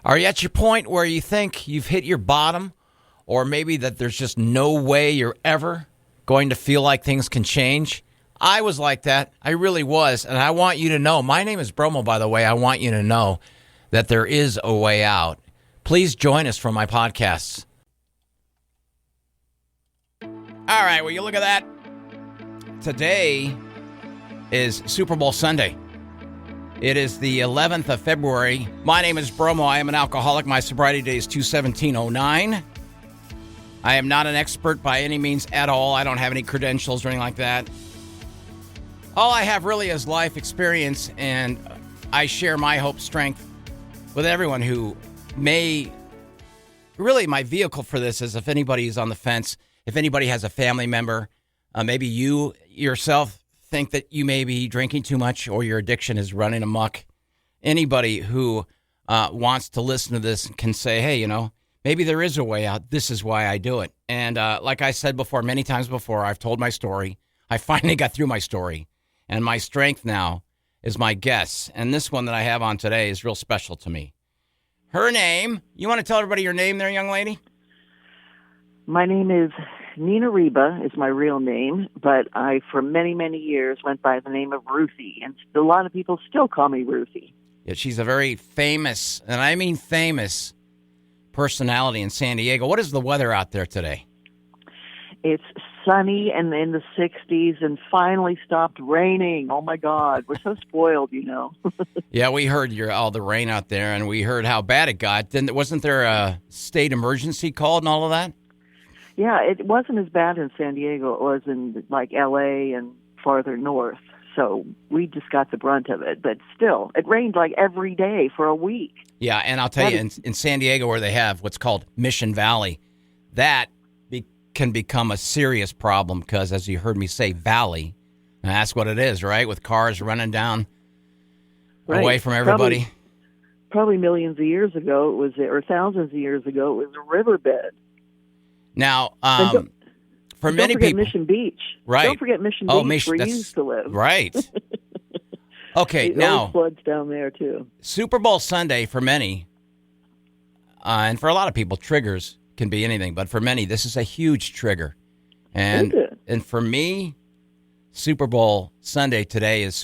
Are you at your point where you think you've hit your bottom, or maybe that there's just no way you're ever going to feel like things can change? I was like that. I really was. And I want you to know, my name is Bromo, by the way. I want you to know that there is a way out. Please join us for my podcasts. All right, will you look at that? Today is Super Bowl Sunday. It is the 11th of February. My name is Bromo. I am an alcoholic. My sobriety date is 2/17/09. I am not an expert by any means at all. I don't have any credentials or anything like that. All I have really is life experience, and I share my hope, strength with everyone who may... Really, my vehicle for this is if anybody is on the fence, if anybody has a family member, maybe you yourself think that you may be drinking too much or your addiction is running amok. Anybody who wants to listen to this can say, hey, you know, maybe there is a way out. This is why I do it. And like I said before, many times before, I've told my story. I finally got through my story. And my strength now is my guests. And this one that I have on today is real special to me. Her name, you want to tell everybody your name there, young lady? My name is Nina Reba is my real name, but I, for many, many years, went by the name of Ruthie, and a lot of people still call me Ruthie. Yeah, she's a very famous, and I mean famous, personality in San Diego. What is the weather out there today? It's sunny and in the 60s and finally stopped raining. Oh, my God. We're so spoiled, you know. Yeah, we heard all the rain out there, and we heard how bad it got. Wasn't there a state emergency called and all of that? Yeah, it wasn't as bad in San Diego. It was in, like, L.A. and farther north. So we just got the brunt of it. But still, it rained, like, every day for a week. Yeah, and I'll tell you, in San Diego where they have what's called Mission Valley, that can become a serious problem because, as you heard me say, valley, and that's what it is, right? With cars running down away from everybody. Probably millions of years ago, it was, or thousands of years ago, it was a riverbed. Now, for don't many forget people, Mission Beach. Right? Don't forget Mission Beach, where you used to live. Right. Okay, It now always floods down there too. Super Bowl Sunday for many, and for a lot of people, triggers can be anything, but for many, this is a huge trigger. And for me, Super Bowl Sunday today is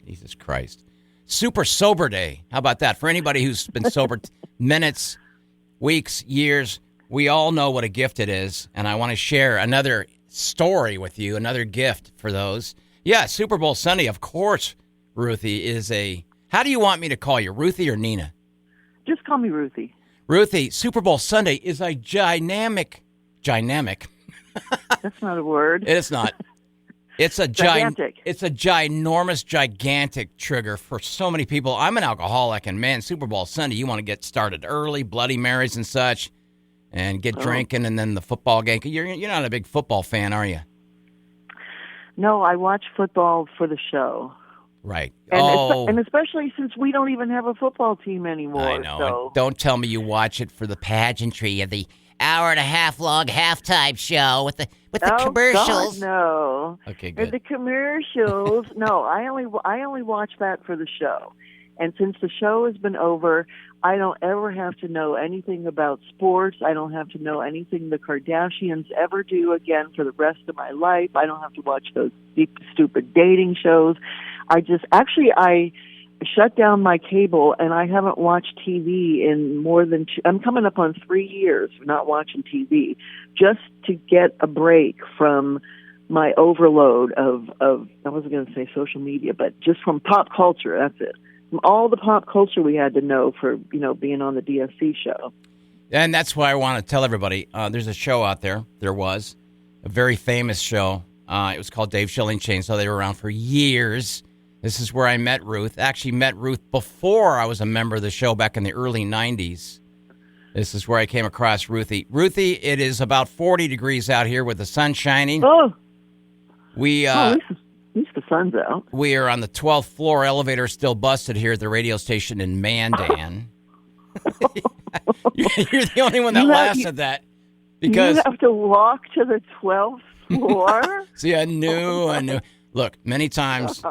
Jesus Christ. Super sober day. How about that? For anybody who's been sober minutes, weeks, years, we all know what a gift it is. And I want to share another story with you, another gift for those. Yeah, Super Bowl Sunday, of course, Ruthie, is how do you want me to call you, Ruthie or Nina? Just call me Ruthie. Ruthie, Super Bowl Sunday is a dynamic. That's not a word. It's not. It's a gigantic. It's a gigantic trigger for so many people. I'm an alcoholic, and man, Super Bowl Sunday, you want to get started early, Bloody Marys and such, and get drinking, and then the football game. You're not a big football fan, are you? No, I watch football for the show. Right. And especially since we don't even have a football team anymore. I know. So. Don't tell me you watch it for the pageantry of the hour-and-a-half long halftime show with the commercials. God, no. Okay, good. And the commercials. No, I only watch that for the show. And since the show has been over, I don't ever have to know anything about sports. I don't have to know anything the Kardashians ever do again for the rest of my life. I don't have to watch those stupid dating shows. I shut down my cable, and I haven't watched TV in more than I'm coming up on 3 years of not watching TV, just to get a break from my overload of I wasn't going to say social media, but just from pop culture. That's it. From all the pop culture we had to know for, being on the DSC show. And that's why I want to tell everybody, there's a show out there. There was a very famous show. It was called Dave Schilling Chainsaw. They were around for years. This is where I met Ruth. Actually met Ruth before I was a member of the show back in the early 90s. This is where I came across Ruthie. Ruthie, it is about 40 degrees out here with the sun shining. Oh. At least the sun's out. We are on the 12th floor. Elevator still busted here at the radio station in Mandan. You're the only one that laughs at that. Because you have to walk to the 12th floor? See, I knew. Look, many times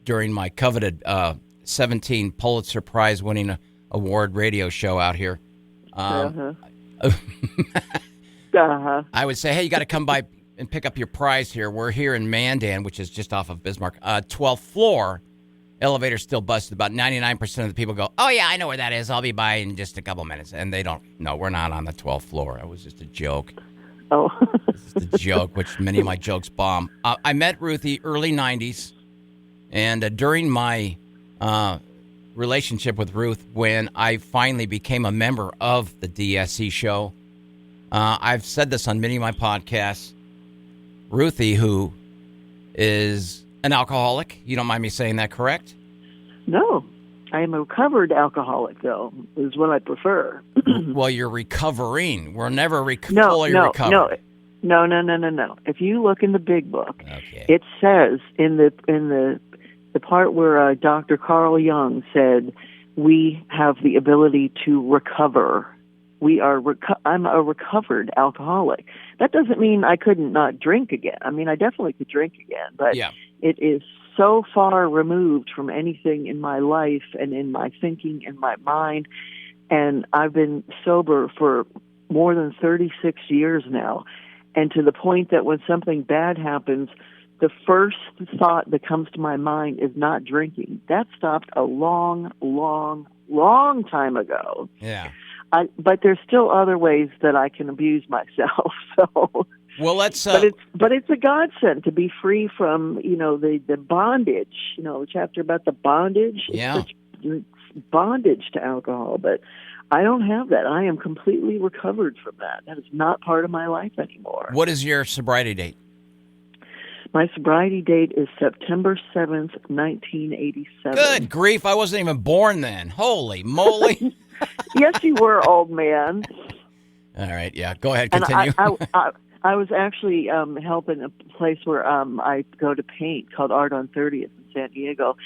during my coveted 17 Pulitzer Prize winning award radio show out here. Uh-huh. I would say, hey, you got to come by and pick up your prize here. We're here in Mandan, which is just off of Bismarck. 12th floor. Elevator's still busted. About 99% of the people go, oh, yeah, I know where that is. I'll be by in just a couple minutes. And they don't. No, we're not on the 12th floor. It was just a joke. Oh. It's a joke, which many of my jokes bomb. I met Ruthie early 90s. And during my relationship with Ruth, when I finally became a member of the DSC show, I've said this on many of my podcasts. Ruthie, who is an alcoholic, you don't mind me saying that, correct? No, I am a recovered alcoholic, though, is what I prefer. Well, you're recovering. We're never fully recovered. No. If you look in the big book, okay. It says in the part where Dr. Carl Jung said we have the ability to recover. I'm a recovered alcoholic. That doesn't mean I couldn't not drink again. I mean, I definitely could drink again, but It is so far removed from anything in my life and in my thinking and my mind. And I've been sober for more than 36 years now. And to the point that when something bad happens, the first thought that comes to my mind is not drinking. That stopped a long, long, long time ago. Yeah. But there's still other ways that I can abuse myself. So, well, let's. But it's a godsend to be free from the bondage. The chapter about the bondage. Yeah. It's bondage to alcohol, but I don't have that. I am completely recovered from that. That is not part of my life anymore. What is your sobriety date? My sobriety date is September 7th, 1987. Good grief! I wasn't even born then. Holy moly! Yes, you were, old man. All right, yeah. Go ahead, continue. And I was actually helping a place where I go to paint called Art on 30th in San Diego.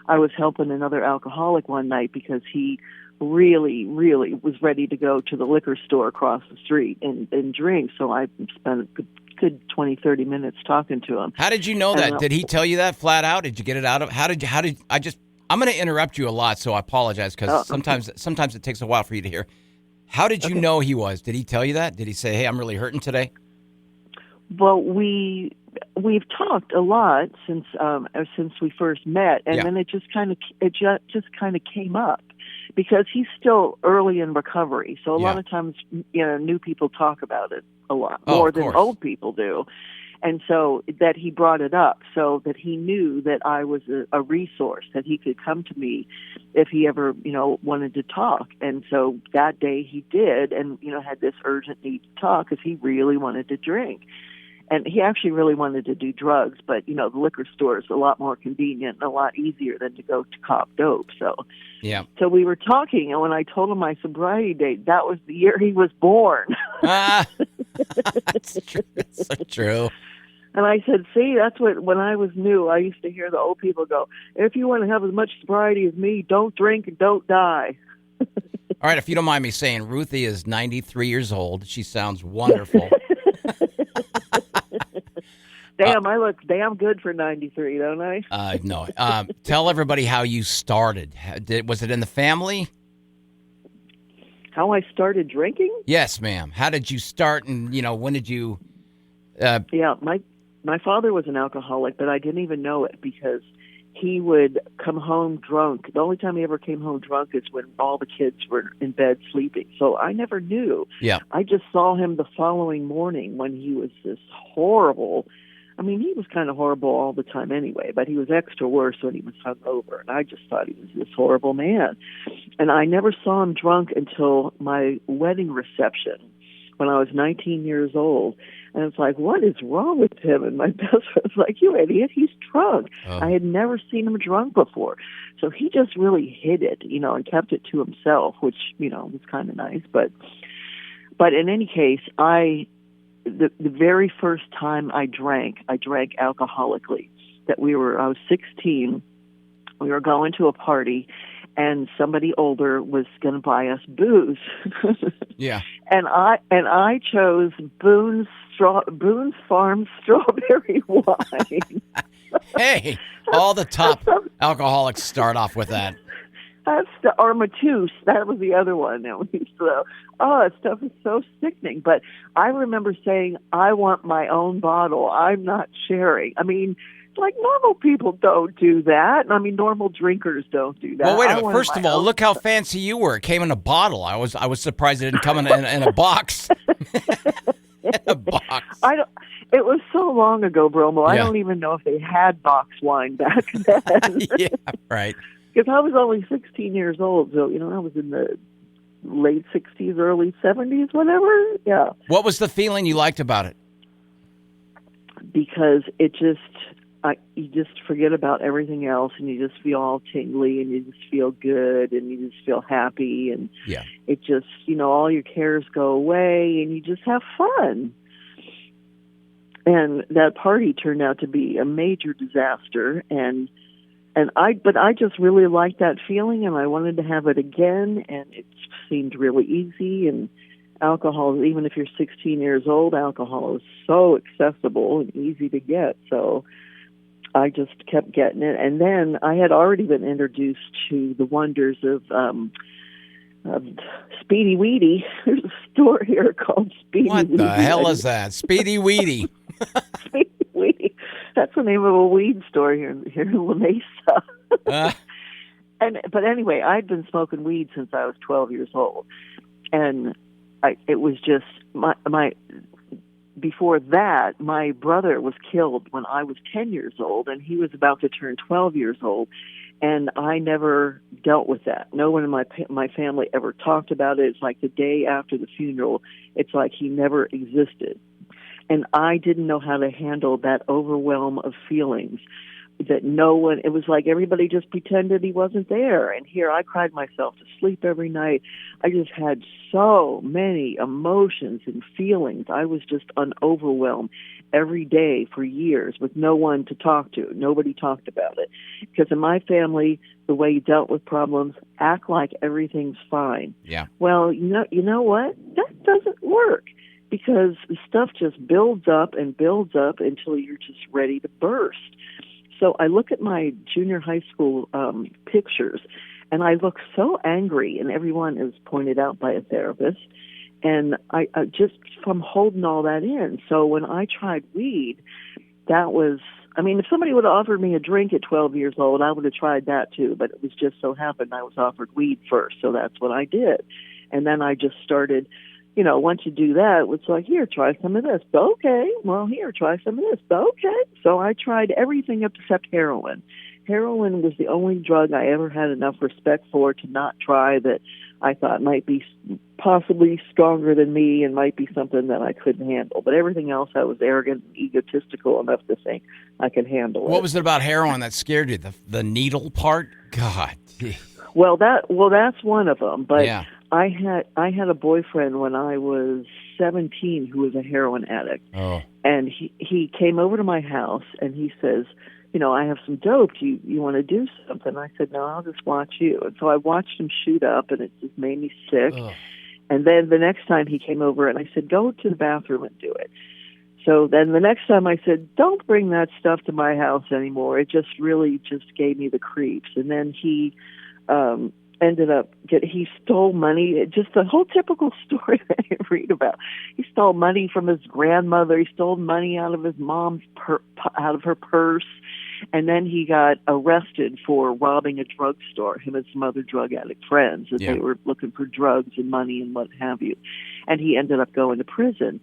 I was helping another alcoholic one night because he really, really was ready to go to the liquor store across the street and drink. So I spent a good 20, 30 minutes talking to him. How did you know that? Did he tell you that flat out? Did you get it out of? I'm going to interrupt you a lot, so I apologize because sometimes it takes a while for you to hear. How did you know he was? Did he tell you that? Did he say, "Hey, I'm really hurting today"? Well, we've talked a lot since we first met, and then it just kind of came up because he's still early in recovery. So a lot of times, new people talk about it a lot more than old people do. And so that he brought it up so that he knew that I was a resource, that he could come to me if he ever, wanted to talk. And so that day he did and, had this urgent need to talk because he really wanted to drink. And he actually really wanted to do drugs, but, the liquor store is a lot more convenient and a lot easier than to go to cop dope. So we were talking, and when I told him my sobriety date, that was the year he was born. That's true. That's so true. And I said, see, that's when I was new, I used to hear the old people go, if you want to have as much sobriety as me, don't drink and don't die. All right, if you don't mind me saying, Ruthie is 93 years old. She sounds wonderful. Damn, I look damn good for 93, don't I? No. Tell everybody how you started. Was it in the family? How I started drinking? Yes, ma'am. How did you start, and, when did you... My father was an alcoholic, but I didn't even know it because he would come home drunk. The only time he ever came home drunk is when all the kids were in bed sleeping. So I never knew. Yeah. I just saw him the following morning when he was this horrible. I mean, he was kind of horrible all the time anyway, but he was extra worse when he was hungover. And I just thought he was this horrible man. And I never saw him drunk until my wedding reception when I was 19 years old. And it's like, what is wrong with him? And my best friend was like, you idiot, he's drunk. Oh. I had never seen him drunk before. So he just really hid it, and kept it to himself, which, was kind of nice. But in any case, the very first time I drank alcoholically. I was 16. We were going to a party, and somebody older was going to buy us booze. Yeah. And I chose Boone's Farm strawberry wine. Hey, all the top alcoholics start off with that. That's the Armatus. That was the other one that we used to. Oh, that stuff is so sickening. But I remember saying, I want my own bottle. I'm not sharing. I mean, like normal people don't do that. I mean, normal drinkers don't do that. Well, wait a minute. First of all, look how fancy you were. It came in a bottle. I was surprised it didn't come in a box. In a box. It was so long ago, Bromo. Yeah. I don't even know if they had box wine back then. Yeah, right. Because I was only 16 years old, so, I was in the late 60s, early 70s, whatever. Yeah. What was the feeling you liked about it? Because it you just forget about everything else, and you just feel all tingly, and you just feel good, and you just feel happy, and yeah, it just, all your cares go away, and you just have fun. And that party turned out to be a major disaster, but I just really liked that feeling, and I wanted to have it again, and it seemed really easy. And alcohol, even if you're 16 years old, alcohol is so accessible and easy to get. So I just kept getting it. And then I had already been introduced to the wonders of Speedy Weedy. There's a store here called Speedy Weedy. What the hell is that? Speedy Weedy. Speedy Weedy. That's the name of a weed store here in La Mesa. But anyway, I'd been smoking weed since I was 12 years old, and it was just my. Before that, my brother was killed when I was 10 years old, and he was about to turn 12 years old, and I never dealt with that. No one in my family ever talked about it. It's like the day after the funeral, it's like he never existed. And I didn't know how to handle that overwhelm of feelings that it was like everybody just pretended he wasn't there. And here I cried myself to sleep every night. I just had so many emotions and feelings. I was just overwhelmed every day for years with no one to talk to. Nobody talked about it. Because in my family, the way you dealt with problems, act like everything's fine. Yeah. Well, you know what? That doesn't work. Because the stuff just builds up and builds up until you're just ready to burst. So I look at my junior high school pictures, and I look so angry, and everyone is pointed out by a therapist, and I just from holding all that in. So when I tried weed, that was, if somebody would have offered me a drink at 12 years old, I would have tried that too, but it was just so happened I was offered weed first, so that's what I did. And then I just started, once you do that, it's like, here, try some of this. Okay. Well, here, try some of this. Okay. So I tried everything except heroin. Heroin was the only drug I ever had enough respect for to not try, that I thought might be possibly stronger than me and might be something that I couldn't handle. But everything else, I was arrogant and egotistical enough to think I could handle it. What was it about heroin that scared you? The needle part? God. Well, that's one of them. But yeah. I had a boyfriend when I was 17 who was a heroin addict. Oh. And he came over to my house and he says, I have some dope. Do you want to do something? I said, no, I'll just watch you. And so I watched him shoot up, and it just made me sick. Ugh. And then the next time he came over, and I said, go to the bathroom and do it. So then the next time I said, don't bring that stuff to my house anymore. It just really just gave me the creeps. And then he ended up he stole money, just the whole typical story that I read about. He stole money from his grandmother. He stole money out of his mom's out of her purse. And then he got arrested for robbing a drugstore, him and some other drug addict friends, that they were looking for drugs and money and what have you. And he ended up going to prison.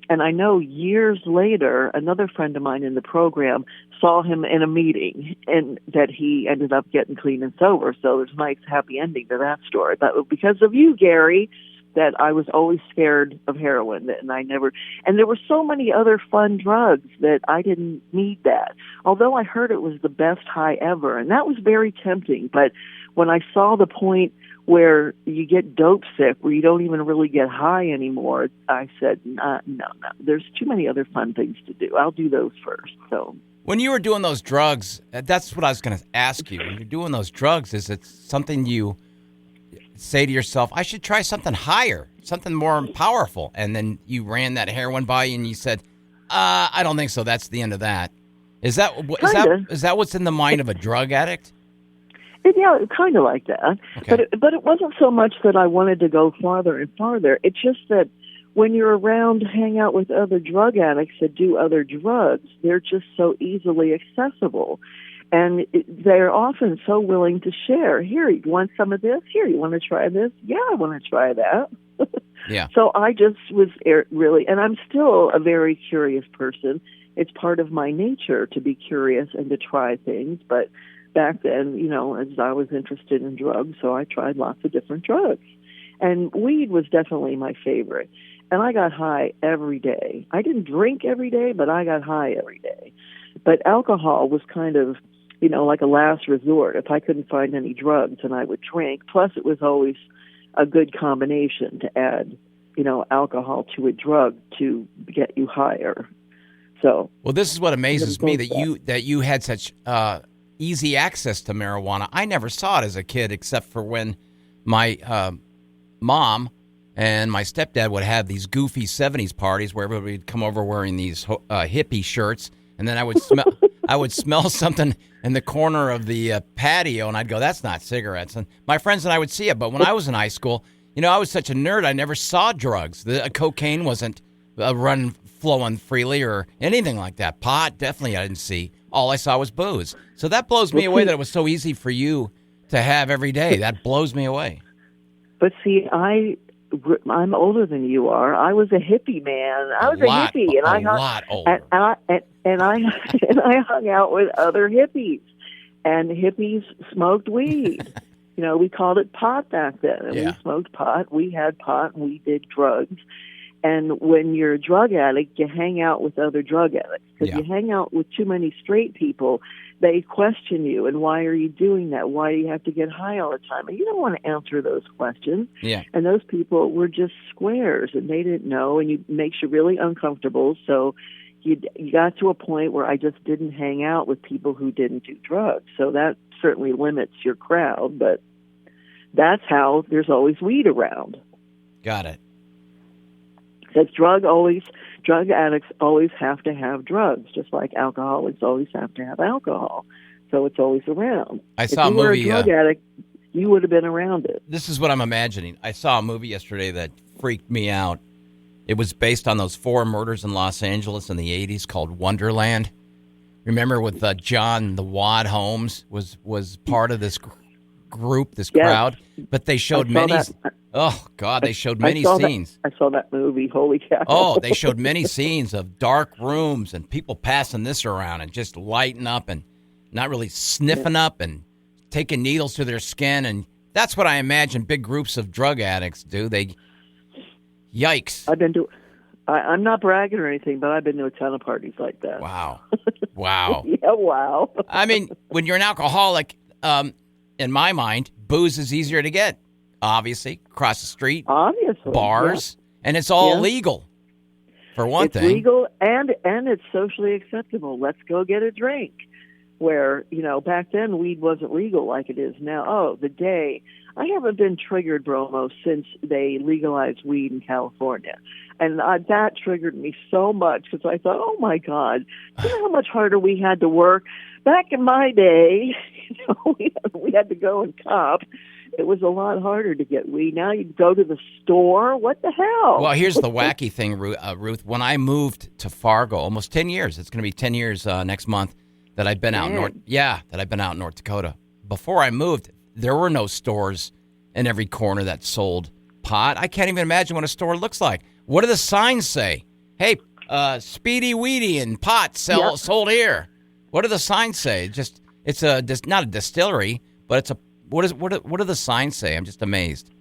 And I know years later, another friend of mine in the program saw him in a meeting, and that he ended up getting clean and sober. So there's a nice happy ending to that story. But because of you, Gary, that I was always scared of heroin, and there were so many other fun drugs that I didn't need that. Although I heard it was the best high ever, and that was very tempting. But when I saw the point where you get dope sick, where you don't even really get high anymore, I said, no, there's too many other fun things to do. I'll do those first. So. When you were doing those drugs, that's what I was going to ask you. When you're doing those drugs, is it something you say to yourself, I should try something higher, something more powerful? And then you ran that heroin by you and you said, I don't think so. That's the end of that. Is that what's in the mind of a drug addict? Yeah, kind of like that. Okay. But it wasn't so much that I wanted to go farther and farther. It's just that when you're around, hang out with other drug addicts that do other drugs, they're just so easily accessible. And they're often so willing to share. Here, you want some of this? Here, you want to try this? Yeah, I want to try that. Yeah. So I just was really, and I'm still a very curious person. It's part of my nature to be curious and to try things. But back then, as I was interested in drugs, so I tried lots of different drugs. And weed was definitely my favorite. And I got high every day. I didn't drink every day, but I got high every day. But alcohol was kind of, like a last resort. If I couldn't find any drugs, then I would drink. Plus, it was always a good combination to add, alcohol to a drug to get you higher. So, well, this is what amazes me, that you had such easy access to marijuana. I never saw it as a kid, except for when my mom and my stepdad would have these goofy 70s parties where everybody would come over wearing these hippie shirts, and then I would smell something in the corner of the patio, and I'd go, that's not cigarettes. And my friends and I would see it, but when I was in high school, I was such a nerd, I never saw drugs. The cocaine wasn't flowing freely or anything like that. Pot, definitely I didn't see. All I saw was booze. So that blows me away that it was so easy for you to have every day. That blows me away. But see, I'm older than you are. I was a hippie, man. I was a hippie, and I hung out with other hippies, and hippies smoked weed. We called it pot back then, and we smoked pot. We had pot, and we did drugs. And when you're a drug addict, you hang out with other drug addicts. Because you hang out with too many straight people, they question you. And why are you doing that? Why do you have to get high all the time? And you don't want to answer those questions. Yeah. And those people were just squares, and they didn't know, and it makes you really uncomfortable. So you got to a point where I just didn't hang out with people who didn't do drugs. So that certainly limits your crowd, but that's how there's always weed around. Got it. Because drug addicts always have to have drugs, just like alcoholics always have to have alcohol. So it's always around. I saw a movie. If you were a drug addict, you would have been around it. This is what I'm imagining. I saw a movie yesterday that freaked me out. It was based on those 4 murders in Los Angeles in the 80s called Wonderland. Remember with John the Wad Holmes was part of this group, this crowd, but they showed many. Oh God, they showed many scenes. I saw that movie. Holy cow! Oh, they showed many scenes of dark rooms and people passing this around and just lighting up and not really sniffing up and taking needles to their skin, and that's what I imagine big groups of drug addicts do. Yikes! I'm not bragging or anything, but I've been to a ton of parties like that. Wow. Yeah, wow. I mean, when you're an alcoholic, in my mind, booze is easier to get. Obviously, across the street, obviously, bars, and it's all legal. For one thing, it's legal and it's socially acceptable. Let's go get a drink. Where back then weed wasn't legal like it is now. Oh, the day I haven't been triggered, Bromo, since they legalized weed in California, and that triggered me so much because I thought, oh my God, you know how much harder we had to work back in my day. We had to go and cop. It was a lot harder to get weed. Now you go to the store. What the hell? Well, here's the wacky thing, Ruth. When I moved to Fargo, almost 10 years. It's going to be 10 years next month that I've been out north. Yeah, that I've been out in North Dakota. Before I moved, there were no stores in every corner that sold pot. I can't even imagine what a store looks like. What do the signs say? Hey, Speedy Weedy and pot sold here. What do the signs say? It's not a distillery, but it's a. What do the signs say? I'm just amazed.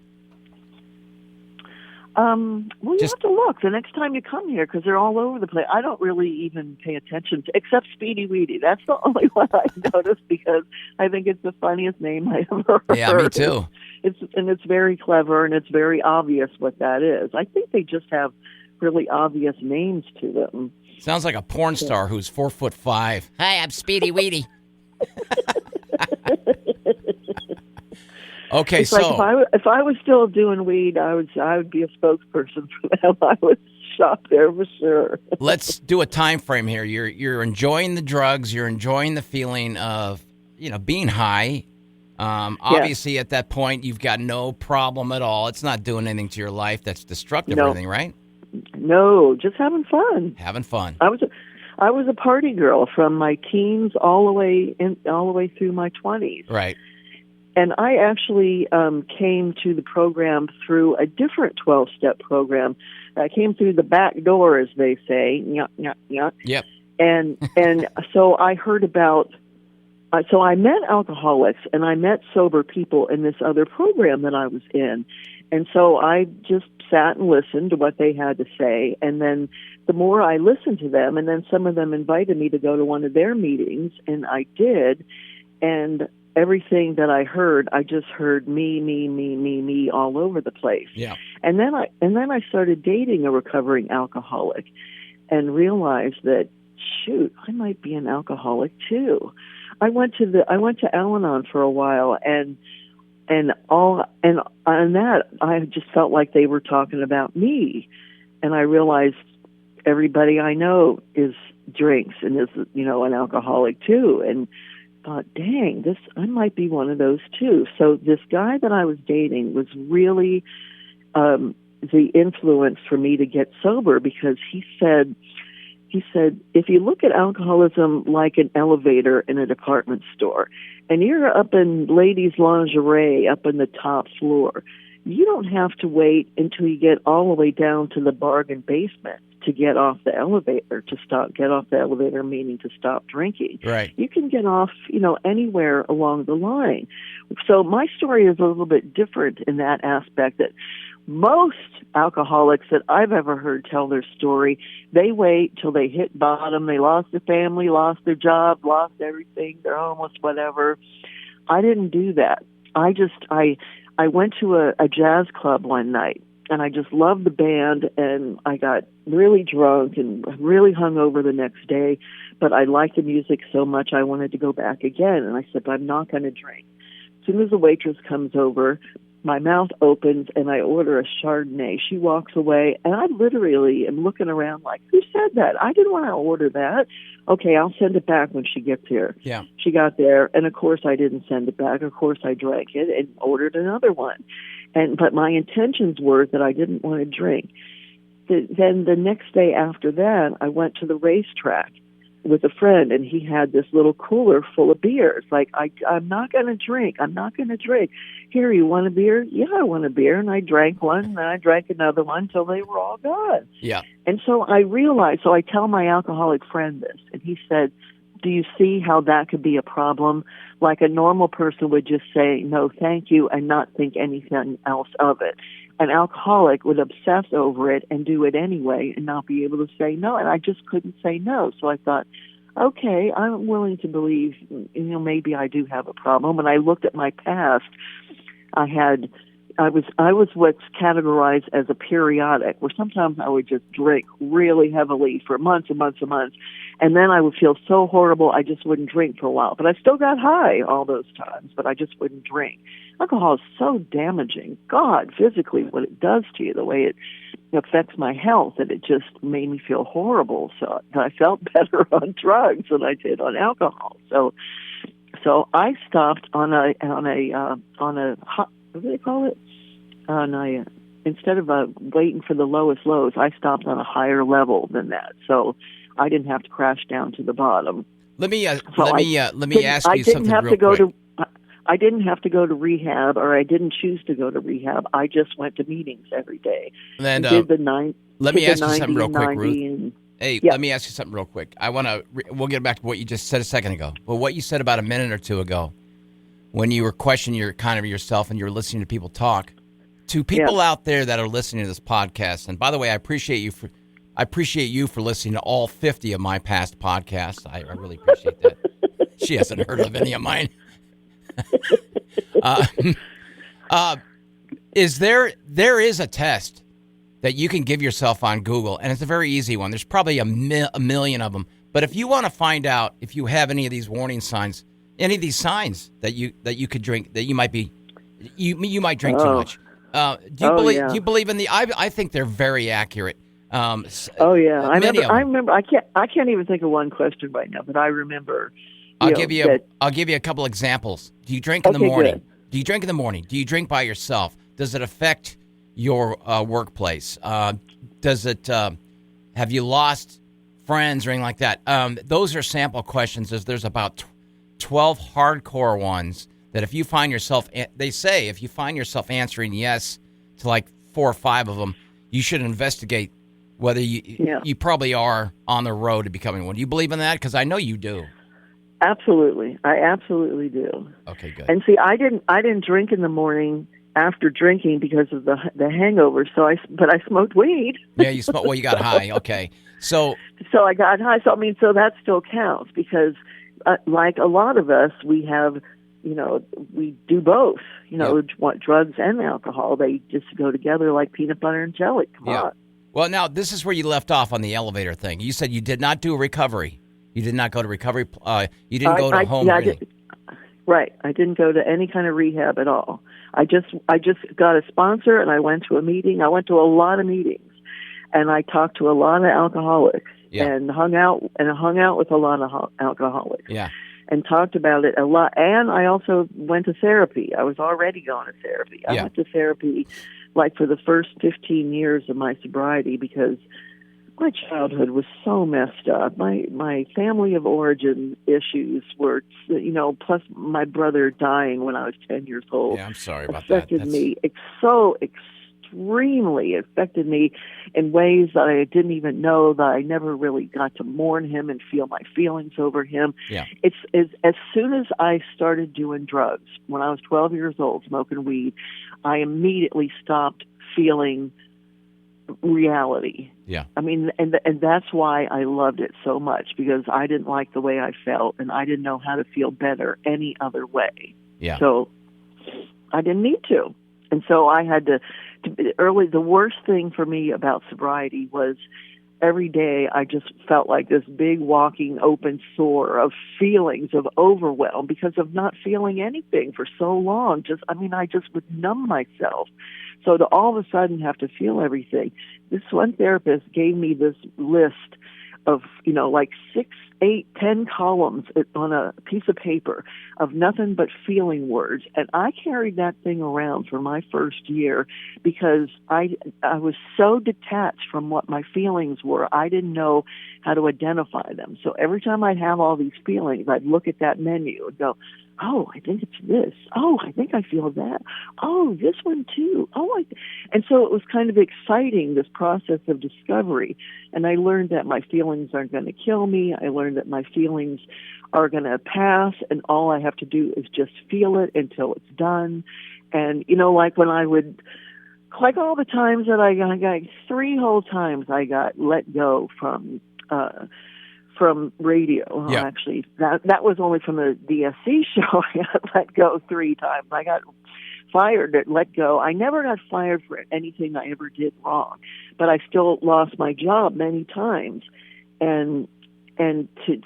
Well, you have to look the next time you come here because they're all over the place. I don't really even pay attention to, except Speedy Weedy. That's the only one I noticed because I think it's the funniest name I ever heard. Yeah, me too. It's very clever and it's very obvious what that is. I think they just have really obvious names to them. Sounds like a porn star who's 4'5". Hi, I'm Speedy Weedy. Okay, it's like if I was still doing weed, I would be a spokesperson for them. I would shop there for sure. Let's do a time frame here. You're enjoying the drugs. You're enjoying the feeling of being high. Obviously, at that point, you've got no problem at all. It's not doing anything to your life that's destructive or anything, right? No, just having fun. Having fun. I was a party girl from my teens all the way through my 20s. Right. And I actually came to the program through a different 12-step program. I came through the back door, as they say. Yep. And so I heard about. So I met alcoholics and I met sober people in this other program that I was in. And so I just sat and listened to what they had to say. And then the more I listened to them, and then some of them invited me to go to one of their meetings, and I did. And everything that I heard, I just heard me all over the place. Yeah. And then I started dating a recovering alcoholic and realized that, shoot, I might be an alcoholic too. I went to Al-Anon for a while, and on that I just felt like they were talking about me, and I realized everybody I know drinks and is an alcoholic too, and thought, dang, I might be one of those too. So this guy that I was dating was really the influence for me to get sober, because he said, if you look at alcoholism like an elevator in a department store, and you're up in ladies' lingerie up in the top floor, you don't have to wait until you get all the way down to the bargain basement to get off the elevator, get off the elevator, meaning to stop drinking. Right. You can get off, anywhere along the line. So my story is a little bit different in that aspect, that most alcoholics that I've ever heard tell their story, they wait till they hit bottom. They lost their family, lost their job, lost everything, they're homeless, whatever. I didn't do that. I went to a jazz club one night, and I just loved the band, and I got really drunk and really hungover the next day, but I liked the music so much I wanted to go back again. And I said, but I'm not going to drink. As soon as the waitress comes over, my mouth opens and I order a Chardonnay. She walks away, and I literally am looking around like, who said that? I didn't want to order that. Okay, I'll send it back when she gets here. Yeah. She got there, and of course I didn't send it back. Of course I drank it and ordered another one. But my intentions were that I didn't want to drink. Then the next day after that, I went to the racetrack with a friend, and he had this little cooler full of beers. Like, I'm not going to drink. I'm not going to drink. Here, you want a beer? Yeah, I want a beer. And I drank one, and then I drank another one until they were all gone. Yeah. And so I realized, so I tell my alcoholic friend this, and he said, do you see how that could be a problem? Like, a normal person would just say, no, thank you, and not think anything else of it. An alcoholic would obsess over it and do it anyway and not be able to say no. And I just couldn't say no. So I thought, okay, I'm willing to believe, maybe I do have a problem. When I looked at my past, I was what's categorized as a periodic, where sometimes I would just drink really heavily for months and months and months, and then I would feel so horrible I just wouldn't drink for a while. But I still got high all those times, but I just wouldn't drink. Alcohol is so damaging. God, physically, what it does to you, the way it affects my health, that it just made me feel horrible. So I felt better on drugs than I did on alcohol. So I stopped on a what do they call it? Instead of waiting for the lowest lows, I stopped on a higher level than that. So I didn't have to crash down to the bottom. Let me ask you something real quick. I didn't have to go to rehab, or I didn't choose to go to rehab. I just went to meetings every day. And did the let me ask you something real quick, Ruth. Hey, yeah. Let me ask you something real quick. We'll get back to what you just said a second ago. Well, what you said about a minute or two ago, when you were questioning yourself and you were listening to people talk. To people out there that are listening to this podcast, and by the way, I appreciate you for listening to all 50 of my past podcasts. I really appreciate that. She hasn't heard of any of mine. There is a test that you can give yourself on Google, and it's a very easy one. There's probably a million of them. But if you want to find out if you have any of these warning signs, any of these signs that you could drink, that you might be, you might drink too much. Do you believe in the? I think they're very accurate. I remember. I can't even think of one question right now, but I remember. I'll give you a couple examples. Do you drink in the morning? Good. Do you drink in the morning? Do you drink by yourself? Does it affect your workplace? Does it? Have you lost friends or anything like that? Those are sample questions. There's about 12 hardcore ones that if you find yourself, they say if you find yourself answering yes to like 4 or 5 of them, you should investigate whether you probably are on the road to becoming one. Do you believe in that? Because I know you do. Absolutely. I absolutely do. Okay, good. And see, I didn't drink in the morning after drinking because of the hangover. But I smoked weed. Yeah, you smoked. Well, you got high. Okay. So I got high. So that still counts because like a lot of us, we have, we do both, want drugs and alcohol. They just go together like peanut butter and jelly. Come on. Well, now this is where you left off on the elevator thing. You said you did not do recovery. You did not go to recovery. You didn't go to home. Right. I didn't go to any kind of rehab at all. I just got a sponsor and I went to a meeting. I went to a lot of meetings and I talked to a lot of alcoholics and hung out with a lot of alcoholics. Yeah. And talked about it a lot. And I also went to therapy. I was already going to therapy. I went to therapy like for the first 15 years of my sobriety because my childhood was so messed up. My family of origin issues were, plus my brother dying when I was 10 years old. Yeah, I'm sorry about affected me. It's so extremely affected me in ways that I didn't even know, that I never really got to mourn him and feel my feelings over him. Yeah. It's as soon as I started doing drugs, when I was 12 years old, smoking weed, I immediately stopped feeling reality. Yeah. I mean, and that's why I loved it so much, because I didn't like the way I felt and I didn't know how to feel better any other way. Yeah. So I didn't need to. And so I had to the worst thing for me about sobriety was every day I just felt like this big walking open sore of feelings of overwhelm because of not feeling anything for so long. I just would numb myself. So to all of a sudden have to feel everything. This one therapist gave me this list of, like 6, 8, 10 columns on a piece of paper of nothing but feeling words. And I carried that thing around for my first year because I was so detached from what my feelings were. I didn't know how to identify them. So every time I'd have all these feelings, I'd look at that menu and go, oh, I think it's this. Oh, I think I feel that. Oh, this one too. And so it was kind of exciting, this process of discovery. And I learned that my feelings aren't going to kill me. I learned that my feelings are going to pass, and all I have to do is just feel it until it's done. And, like when I would, like all the times that I got 3 whole times I got let go from radio. Yeah. Actually, that was only from the DSC show. I got let go 3 times. I got fired at let go. I never got fired for anything I ever did wrong, but I still lost my job many times.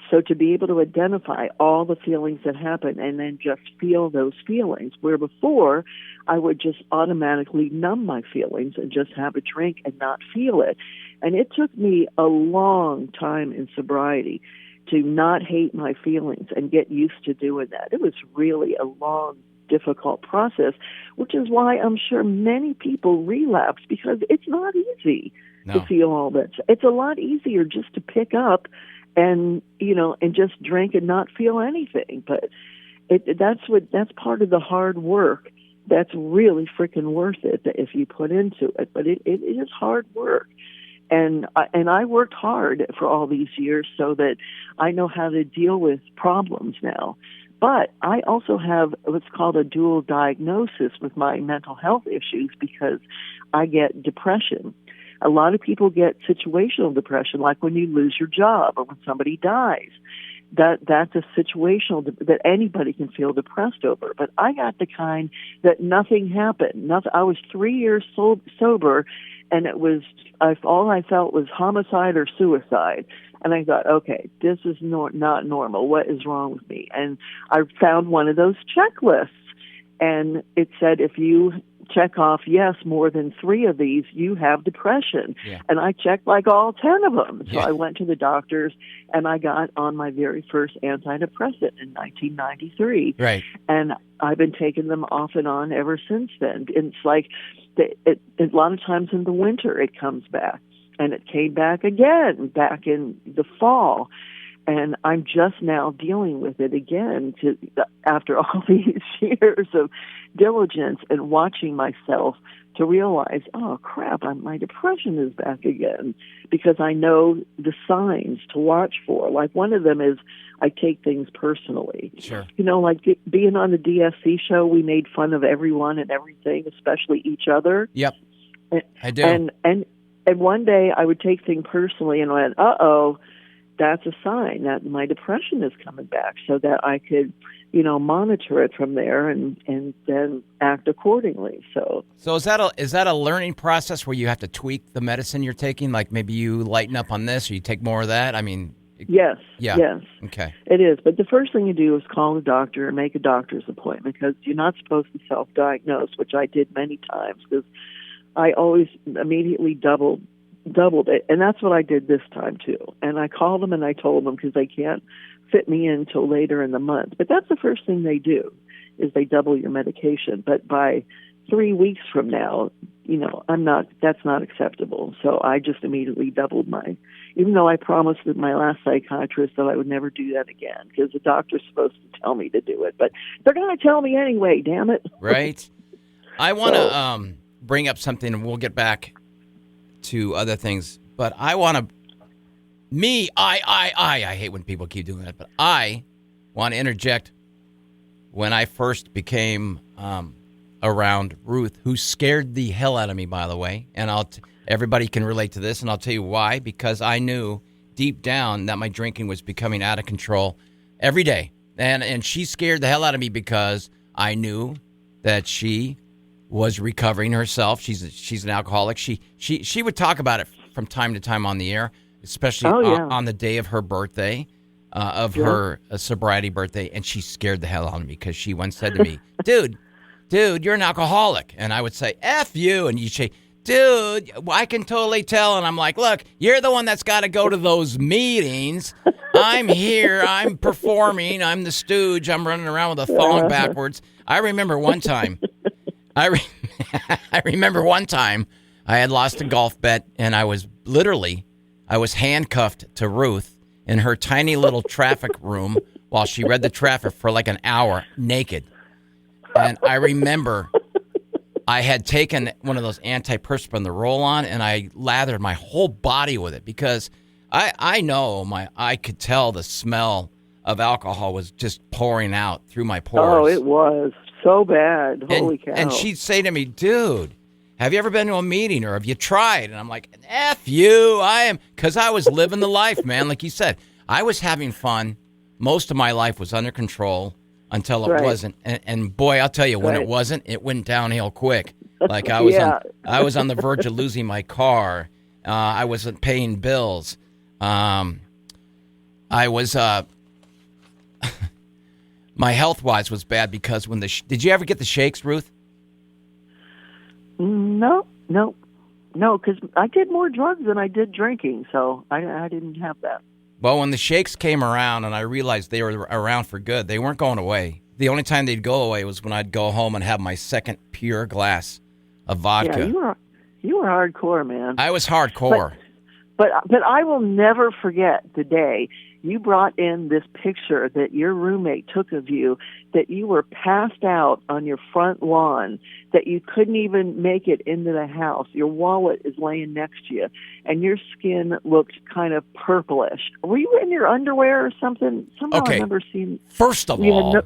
So to be able to identify all the feelings that happen and then just feel those feelings, where before I would just automatically numb my feelings and just have a drink and not feel it. And it took me a long time in sobriety to not hate my feelings and get used to doing that. It was really a long, difficult process, which is why I'm sure many people relapse, because it's not easy to feel all that. It's a lot easier just to pick up and just drink and not feel anything. But that's part of the hard work. That's really freaking worth it if you put into it. But it is hard work. And I worked hard for all these years so that I know how to deal with problems now. But I also have what's called a dual diagnosis with my mental health issues, because I get depression. A lot of people get situational depression, like when you lose your job or when somebody dies. That's a situational that anybody can feel depressed over. But I got the kind that nothing happened. I was 3 years sober, and it was, all I felt was homicide or suicide. And I thought, okay, this is not normal. What is wrong with me? And I found one of those checklists, and it said if you check off yes more than 3 of these, you have depression. Yeah. And I checked like all 10 of them. So Yeah. I went to the doctors, and I got on my very first antidepressant in 1993. Right. And I've been taking them off and on ever since then. And it's like a lot of times in the winter it comes back. And it came back again back in the fall. And I'm just now dealing with it again after all these years of diligence and watching myself to realize, oh, crap, my depression is back again, because I know the signs to watch for. Like one of them is I take things personally. Sure. You know, like being on the DSC show, we made fun of everyone and everything, especially each other. Yep, I do. And one day I would take things personally and went, uh-oh, that's a sign that my depression is coming back, so that I could, monitor it from there and then act accordingly. So is that a learning process where you have to tweak the medicine you're taking? Like maybe you lighten up on this or you take more of that? I mean... Yes. Yeah. Yes. Okay. It is. But the first thing you do is call the doctor and make a doctor's appointment, because you're not supposed to self-diagnose, which I did many times, because I always immediately doubled it. And that's what I did this time, too. And I called them and I told them, because they can't fit me in until later in the month. But that's the first thing they do, is they double your medication. But by 3 weeks from now, that's not acceptable. So I just immediately doubled even though I promised my last psychiatrist that I would never do that again, because the doctor's supposed to tell me to do it. But they're going to tell me anyway, damn it. Right. I want to bring up something, and we'll get back to other things. But I want to, I hate when people keep doing that, but I want to interject when I first became around Ruth, who scared the hell out of me, by the way. And everybody can relate to this, and I'll tell you why. Because I knew deep down that my drinking was becoming out of control every day. And she scared the hell out of me because I knew that she was recovering herself. She's an alcoholic. She would talk about it from time to time on the air, especially on the day of her birthday, her sobriety birthday. And she scared the hell out of me because she once said to me, dude, you're an alcoholic. And I would say, F you. And you'd say, dude, I can totally tell. And I'm like, look, you're the one that's got to go to those meetings. I'm here. I'm performing. I'm the stooge. I'm running around with a thong backwards. I remember one time. I remember one time I had lost a golf bet, and I was handcuffed to Ruth in her tiny little traffic room while she read the traffic for like an hour naked. And I remember I had taken one of those antiperspirant, the roll-on, and I lathered my whole body with it because I could tell the smell of alcohol was just pouring out through my pores. Oh, it was so bad. Holy cow. And she'd say to me, dude, have you ever been to a meeting or have you tried? And I'm like, F you, because I was living the life, man. Like you said, I was having fun. Most of my life was under control until it wasn't. And boy, I'll tell you, when it wasn't, it went downhill quick. Like I was on the verge of losing my car. I wasn't paying bills. I was, my health-wise was bad because when did you ever get the shakes, Ruth? No, because I did more drugs than I did drinking, so I didn't have that. Well, when the shakes came around and I realized they were around for good, they weren't going away. The only time they'd go away was when I'd go home and have my second pure glass of vodka. Yeah, you were hardcore, man. I was hardcore. But I will never forget the day you brought in this picture that your roommate took of you, that you were passed out on your front lawn, that you couldn't even make it into the house. Your wallet is laying next to you, and your skin looked kind of purplish. Were you in your underwear or something? Somehow I remember seeing... First of all,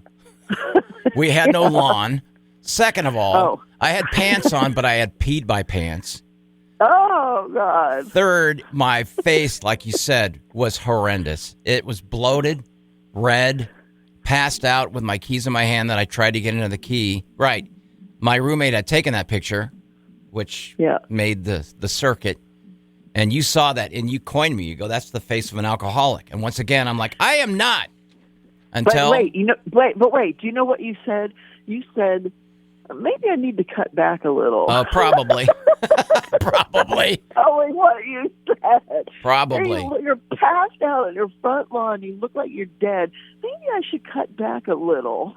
we had no lawn. Second of all, I had pants on, but I had peed my pants. Oh, God. Third, my face, like you said, was horrendous. It was bloated, red, passed out with my keys in my hand that I tried to get into the key. Right. My roommate had taken that picture which Yeah. made the circuit. And you saw that, and you coined me. You go, that's the face of an alcoholic. And once again, I'm like, I am not. Until But wait, do you know what you said? You said, maybe I need to cut back a little. Oh, probably. Probably. Tell me what you said. Probably. You're passed out on your front lawn. You look like you're dead. Maybe I should cut back a little.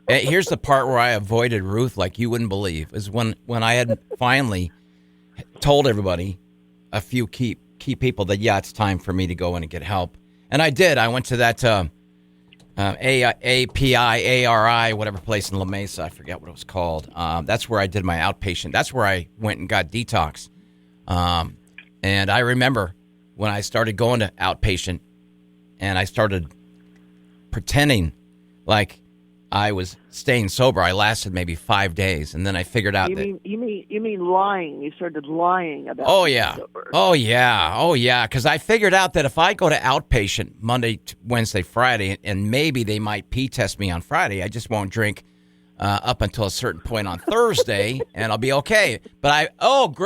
Here's the part where I avoided Ruth like you wouldn't believe, is when I had finally told everybody, a few key people, that, yeah, it's time for me to go in and get help. And I did. I went to that API, whatever place in La Mesa. I forget what it was called. That's where I did my outpatient. That's where I went and got detox. And I remember when I started going to outpatient and I started pretending like I was staying sober. I lasted maybe 5 days, and then I figured out you mean lying. You started lying about sober. Oh yeah, because I figured out that if I go to outpatient Monday, Wednesday, Friday, and maybe they might pee test me on Friday, I just won't drink up until a certain point on Thursday, and I'll be okay. But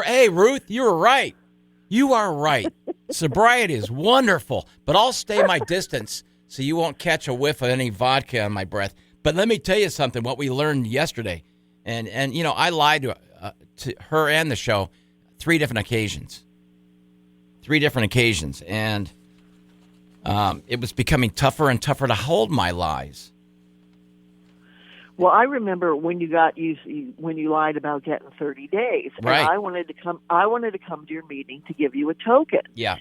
hey Ruth, you were right. You are right. Sobriety is wonderful, but I'll stay my distance so you won't catch a whiff of any vodka on my breath. But let me tell you something, what we learned yesterday, and I lied to her and the show 3 different occasions. And it was becoming tougher and tougher to hold my lies. Well, I remember when you lied about getting 30 days. Right. And I wanted to come to your meeting to give you a token. Yeah.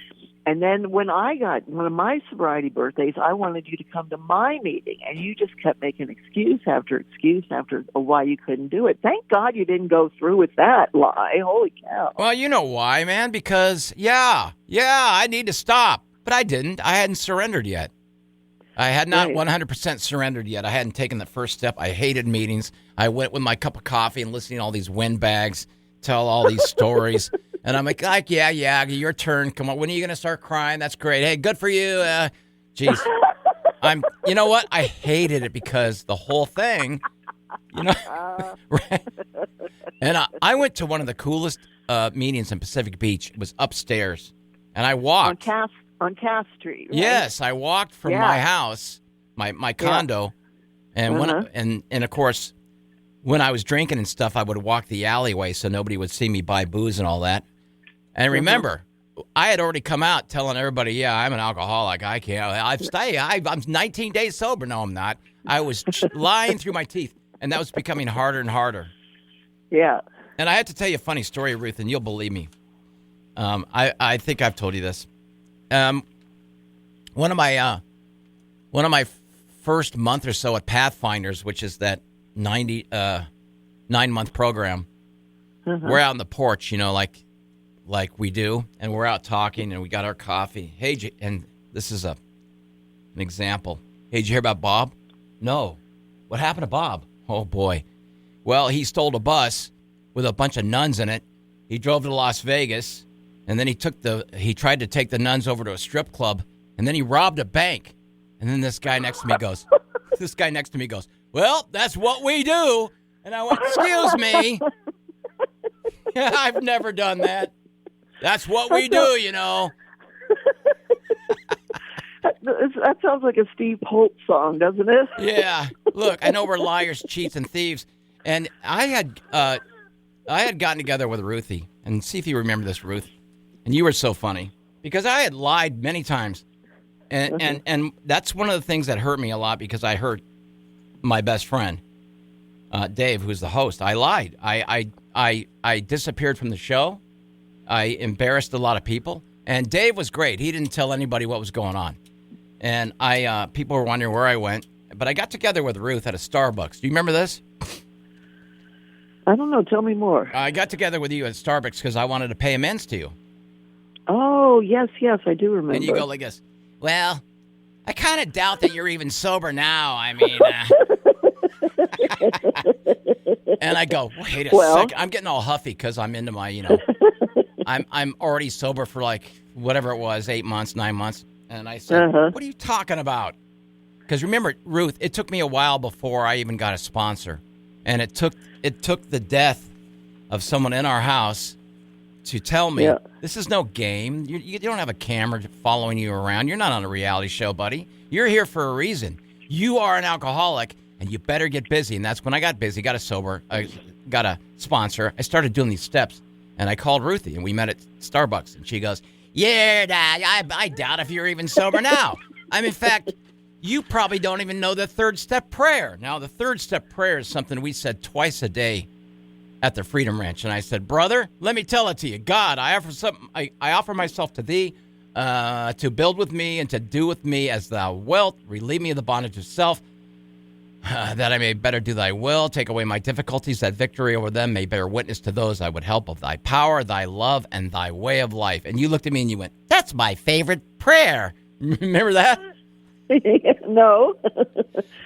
And then when I got one of my sobriety birthdays, I wanted you to come to my meeting, and you just kept making excuse after excuse after why you couldn't do it. Thank God you didn't go through with that lie. Holy cow. Well, you know why, man? Because, I need to stop. But I didn't. I hadn't surrendered yet. I had not 100% surrendered yet. I hadn't taken the first step. I hated meetings. I went with my cup of coffee and listening to all these windbags tell all these stories. And I'm like, yeah, your turn. Come on. When are you going to start crying? That's great. Hey, good for you. Geez. You know what? I hated it because the whole thing, right? And I went to one of the coolest meetings in Pacific Beach. It was upstairs. And I walked. On Cass Street, right? Yes, I walked from my house, my condo, and of course, when I was drinking and stuff, I would walk the alleyway so nobody would see me buy booze and all that. And remember, I had already come out telling everybody, yeah, I'm an alcoholic. I can't. I'm 19 days sober. No, I'm not. I was lying through my teeth, and that was becoming harder and harder. Yeah. And I have to tell you a funny story, Ruth, and you'll believe me. I think I've told you this. One of my first month or so at Pathfinders, which is that 9-month program, we're out on the porch, like we do, and we're out talking, and we got our coffee. Hey, and this is an example. Hey, did you hear about Bob? No. What happened to Bob? Oh boy. Well, he stole a bus with a bunch of nuns in it. He drove to Las Vegas. And then he tried to take the nuns over to a strip club, and then he robbed a bank. And then this guy next to me goes, well, that's what we do. And I went, excuse me. I've never done that. That's what we do, That sounds like a Steve Holt song, doesn't it? Yeah. Look, I know we're liars, cheats, and thieves. And I had gotten together with Ruthie, and see if you remember this, Ruth. And you were so funny because I had lied many times. And that's one of the things that hurt me a lot because I hurt my best friend, Dave, who's the host. I lied. I disappeared from the show. I embarrassed a lot of people. And Dave was great. He didn't tell anybody what was going on. And people were wondering where I went. But I got together with Ruth at a Starbucks. Do you remember this? I don't know. Tell me more. I got together with you at Starbucks because I wanted to pay amends to you. Oh, yes, I do remember. And you go like this, well, I kind of doubt that you're even sober now. I mean, and I go, wait a second. I'm getting all huffy because I'm into my, I'm already sober for like whatever it was, 8 months, 9 months. And I said, what are you talking about? Because remember, Ruth, it took me a while before I even got a sponsor. And it took the death of someone in our house to tell me, this is no game. You don't have a camera following you around. You're not on a reality show, buddy. You're here for a reason. You are an alcoholic, and you better get busy. And that's when I got busy, got a sober, I got a sponsor. I started doing these steps, and I called Ruthie, and we met at Starbucks. And she goes, yeah, I doubt if you're even sober now. In fact, you probably don't even know the third step prayer. Now, the third step prayer is something we said twice a day at the Freedom Ranch. And I said, brother, let me tell it to you. God, I offer myself to thee to build with me and to do with me as thou wilt. Relieve me of the bondage of self, that I may better do thy will. Take away my difficulties, that victory over them may bear witness to those I would help of thy power, thy love, and thy way of life. And you looked at me and you went, that's my favorite prayer. Remember that? No,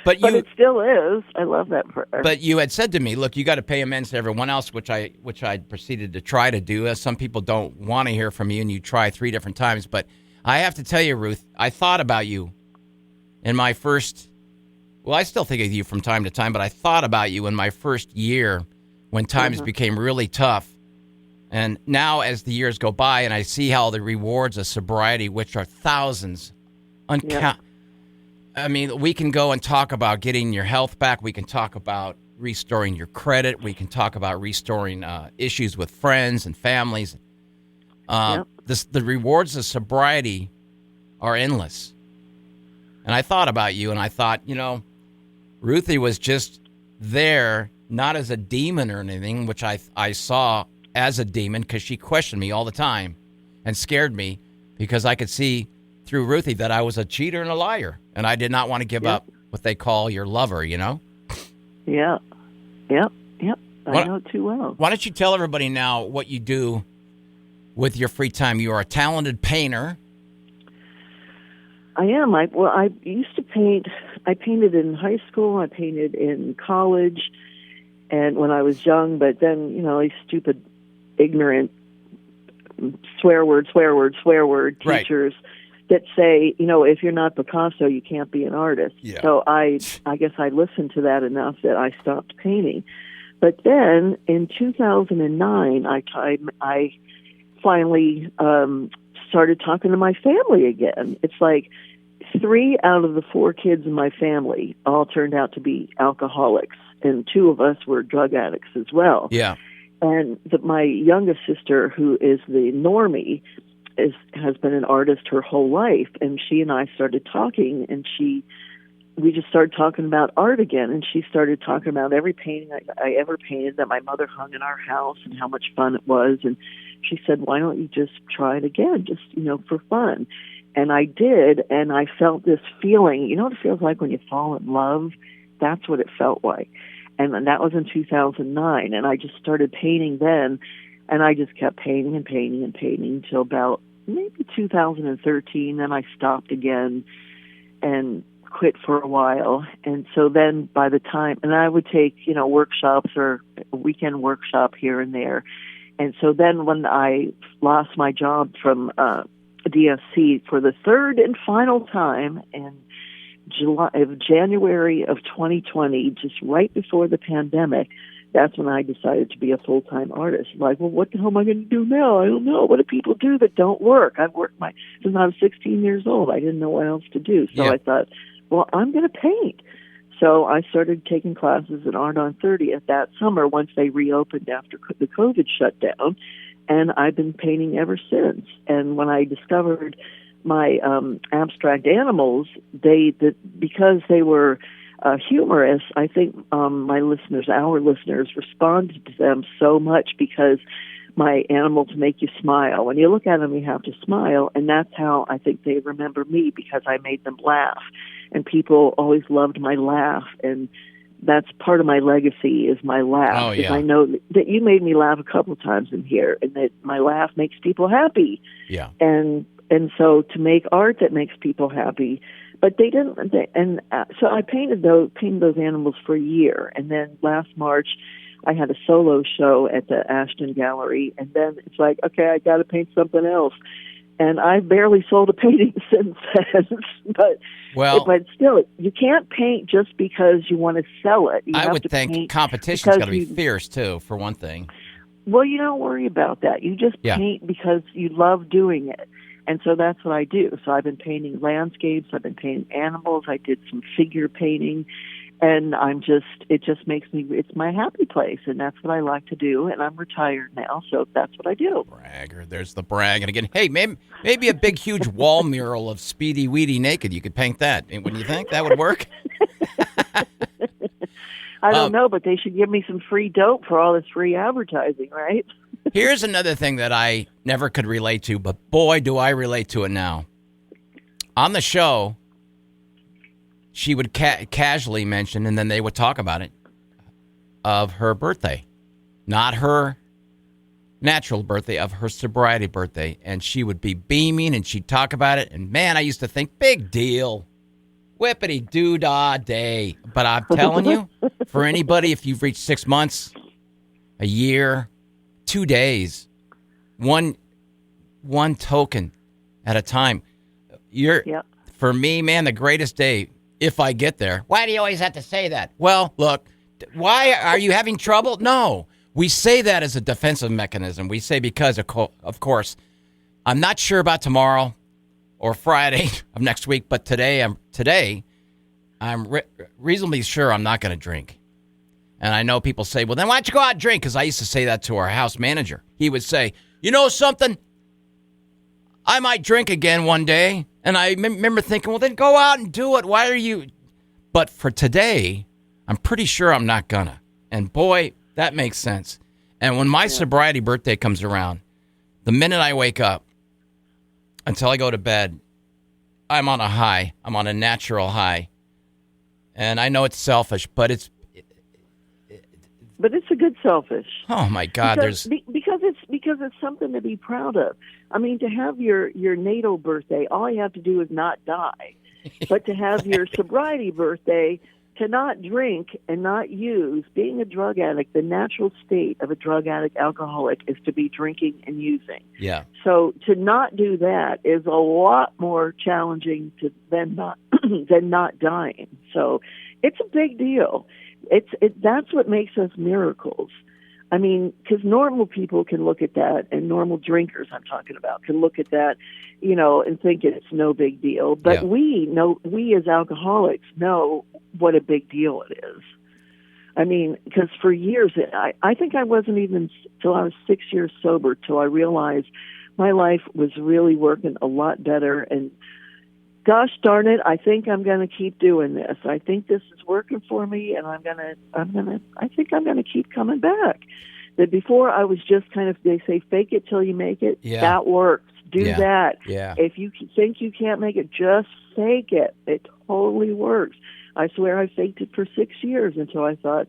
but it still is. I love that prayer. But you had said to me, look, you got to pay amends to everyone else, which I proceeded to try to do. As some people don't want to hear from you, and you try 3 different times. But I have to tell you, Ruth, I thought about you in my first, well, I still think of you from time to time, but I thought about you in my first year when times became really tough. And now as the years go by and I see how the rewards of sobriety, which are thousands, I mean, we can go and talk about getting your health back. We can talk about restoring your credit. We can talk about restoring issues with friends and families. The rewards of sobriety are endless. And I thought about you, and I thought, Ruthie was just there, not as a demon or anything, which I saw as a demon because she questioned me all the time and scared me because I could see through Ruthie that I was a cheater and a liar, and I did not want to give up what they call your lover, Yeah. I know it too well. Why don't you tell everybody now what you do with your free time? You are a talented painter. I am. I used to paint. I painted in high school. I painted in college, and when I was young. But then, these stupid, ignorant, swear word teachers that say, if you're not Picasso, you can't be an artist. Yeah. So I guess I listened to that enough that I stopped painting. But then in 2009, I finally started talking to my family again. It's like 3 out of the 4 kids in my family all turned out to be alcoholics, and 2 of us were drug addicts as well. Yeah. And my youngest sister, who is the normie, has been an artist her whole life, and she and I started talking, and we just started talking about art again, and she started talking about every painting I ever painted that my mother hung in our house and how much fun it was. And she said, why don't you just try it again, just, for fun? And I did, and I felt this feeling, what it feels like when you fall in love? That's what it felt like. And that was in 2009, and I just started painting then, and I just kept painting and painting and painting until about maybe 2013. Then I stopped again and quit for a while. And so then by the time, and I would take, workshops or a weekend workshop here and there. And so then when I lost my job from DSC for the 3rd and final time in January of 2020, just right before the pandemic, that's when I decided to be a full-time artist. Like, well, what the hell am I going to do now? I don't know. What do people do that don't work? I've worked since I was 16 years old. I didn't know what else to do. So I thought, well, I'm going to paint. So I started taking classes at Art on 30th that summer once they reopened after the COVID shutdown. And I've been painting ever since. And when I discovered my abstract animals, because they were humorous, I think our listeners responded to them so much because my animals make you smile. When you look at them, you have to smile, and that's how I think they remember me, because I made them laugh. And people always loved my laugh, and that's part of my legacy is my laugh. Oh, yeah. I know that you made me laugh a couple times in here, and that my laugh makes people happy. Yeah. And so to make art that makes people happy, but they didn't. So I painted those animals for a year, and then last March I had a solo show at the Ashton Gallery, and then it's like, okay, I got to paint something else. And I've barely sold a painting since then. but still, you can't paint just because you want to sell it. You I would think competition's got to be fierce too, for one thing. Well, you don't worry about that. You just paint because you love doing it. And so that's what I do. So I've been painting landscapes. I've been painting animals. I did some figure painting. And it just makes me, it's my happy place. And that's what I like to do. And I'm retired now, so that's what I do. Bragger. There's the brag. And again, hey, maybe a big, huge wall mural of Speedy Weedy naked. You could paint that. Wouldn't you think that would work? I don't know, but they should give me some free dope for all this free advertising, right? Here's another thing that I never could relate to, but boy, do I relate to it now. On the show, she would casually mention, and then they would talk about it, of her birthday. Not her natural birthday, of her sobriety birthday. And she would be beaming, and she'd talk about it. And, man, I used to think, big deal. Whippity-doo-dah day. But I'm telling you, for anybody, if you've reached 6 months, a year, 2 days, one token at a time, for me, man, the greatest day, if I get there. Why do you always have to say that? Well, look, why are you having trouble? No, we say that as a defensive mechanism. We say because, of course, I'm not sure about tomorrow or Friday of next week, but today I'm reasonably sure I'm not going to drink. And I know people say, well, then why don't you go out and drink? Because I used to say that to our house manager. He would say, you know something? I might drink again one day. And I remember thinking, well, then go out and do it. Why are you? But for today, I'm pretty sure I'm not gonna. And boy, that makes sense. And when my sobriety birthday comes around, the minute I wake up until I go to bed, I'm on a high. I'm on a natural high. And I know it's selfish, but it's a good selfish. Oh my God! Because it's something to be proud of. I mean, to have your natal birthday, all you have to do is not die. But to have your sobriety birthday, to not drink and not use, being a drug addict, the natural state of a drug addict, alcoholic, is to be drinking and using. Yeah. So to not do that is a lot more challenging than not dying. So it's a big deal. That's what makes us miracles. I mean, because normal people can look at that, and normal drinkers I'm talking about can look at that, and think it's no big deal. But we as alcoholics know what a big deal it is. I mean, because for years, I think I wasn't even till I was 6 years sober till I realized my life was really working a lot better. And gosh darn it, I think I'm going to keep doing this. I think this is working for me, and I think I'm going to keep coming back. That before I was just kind of, they say, fake it till you make it. Yeah. That works. Do that. Yeah. If you think you can't make it, just fake it. It totally works. I swear I faked it for 6 years until I thought,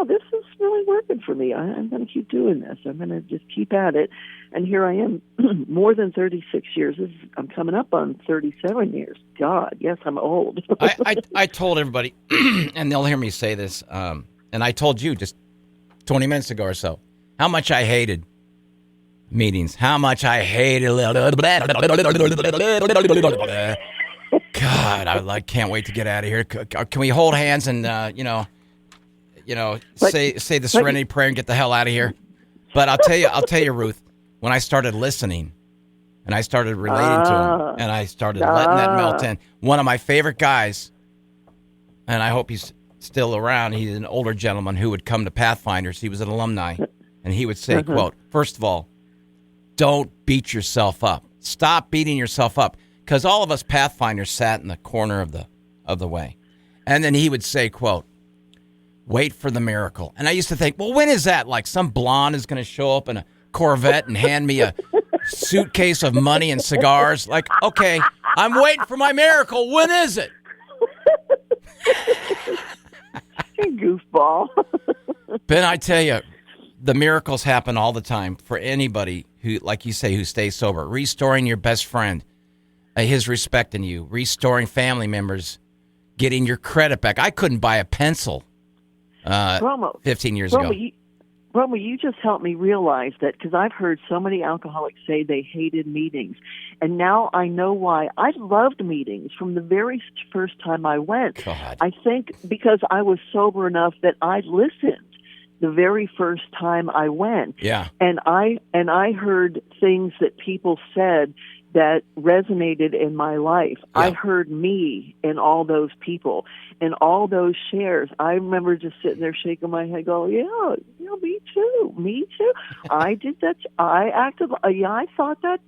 this is really working for me. I'm going to keep doing this. I'm going to just keep at it. And here I am, more than 36 years. I'm coming up on 37 years. God, yes, I'm old. I told everybody, and they'll hear me say this, and I told you just 20 minutes ago or so, how much I hated meetings, how much I hated. God, I can't wait to get out of here. Can we hold hands and, say the Serenity Prayer and get the hell out of here? But I'll tell you, Ruth, when I started listening and I started relating to him and I started letting that melt in, one of my favorite guys, and I hope he's still around, he's an older gentleman who would come to Pathfinders. He was an alumni, and he would say, quote, first of all, don't beat yourself up. Stop beating yourself up. Because all of us Pathfinders sat in the corner of the way. And then he would say, quote, wait for the miracle. And I used to think, well, when is that? Like some blonde is going to show up in a Corvette and hand me a suitcase of money and cigars? Like, okay, I'm waiting for my miracle. When is it? Goofball. Ben, I tell you, the miracles happen all the time for anybody who, like you say, who stays sober. Restoring your best friend. His respect in you, restoring family members, getting your credit back. I couldn't buy a pencil Bromo, 15 years ago. Bromo, you just helped me realize that, because I've heard so many alcoholics say they hated meetings. And now I know why. I loved meetings from the very first time I went. God. I think because I was sober enough that I listened the very first time I went. Yeah. And I heard things that people said that resonated in my life. Yeah. I heard me in all those people and all those shares. I remember just sitting there shaking my head, going, yeah, me too. I did that. I acted, yeah, I thought that.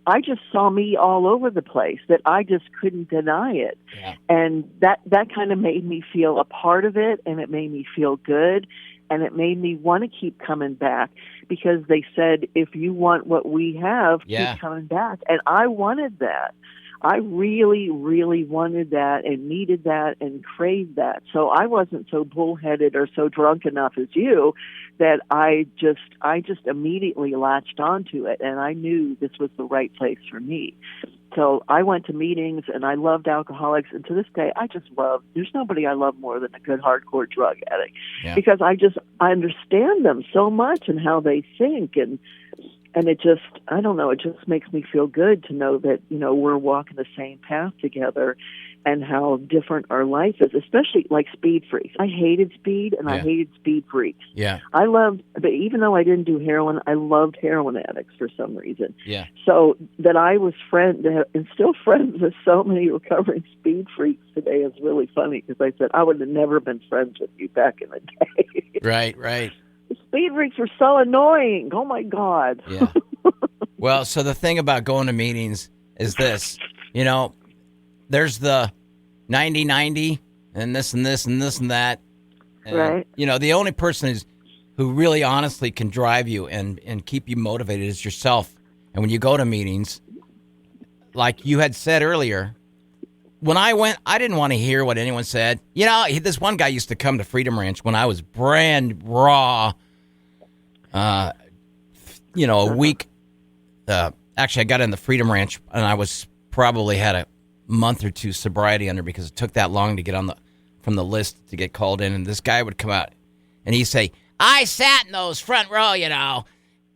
I just saw me all over the place, that I just couldn't deny it. Yeah. And that kind of made me feel a part of it, and it made me feel good. And it made me want to keep coming back, because they said, if you want what we have, keep coming back. And I wanted that. I really, really wanted that and needed that and craved that. So I wasn't so bullheaded or so drunk enough as you that I just immediately latched onto it, and I knew this was the right place for me. So I went to meetings, and I loved alcoholics, and to this day, there's nobody I love more than a good hardcore drug addict, because I understand them so much and how they think, and it just, I don't know, it just makes me feel good to know that, we're walking the same path together, and how different our life is, especially like speed freaks. I hated speed, and I hated speed freaks. Yeah. But even though I didn't do heroin, I loved heroin addicts for some reason. Yeah. So that I was and still friends with so many recovering speed freaks today is really funny, because I said, I would have never been friends with you back in the day. Right. The speed freaks were so annoying. Oh my God. Yeah. Well, so the thing about going to meetings is this, there's the 90-90 and this and this and this and that. And, right. The only person who really honestly can drive you and keep you motivated is yourself. And when you go to meetings, like you had said earlier, when I went, I didn't want to hear what anyone said. This one guy used to come to Freedom Ranch when I was brand raw, a week. Actually, I got in the Freedom Ranch, and I was probably had a month or two sobriety under, because it took that long to get from the list to get called in. And this guy would come out, and he'd say, I sat in those front row,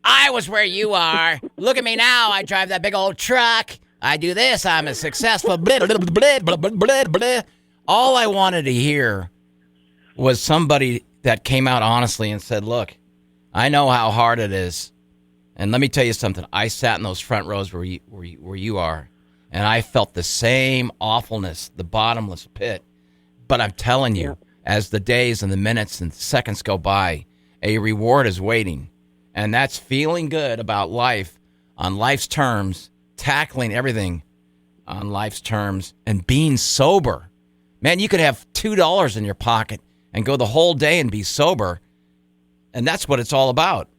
I was where you are. Look at me now. I drive that big old truck. I do this. I'm a successful blah, blah, blah, blah, blah, blah, blah. All I wanted to hear was somebody that came out honestly and said, look, I know how hard it is. And let me tell you something. I sat in those front rows where you are, and I felt the same awfulness, the bottomless pit. But I'm telling you, as the days and the minutes and seconds go by, a reward is waiting. And that's feeling good about life on life's terms, tackling everything on life's terms, and being sober. Man, you could have $2 in your pocket and go the whole day and be sober. And that's what it's all about.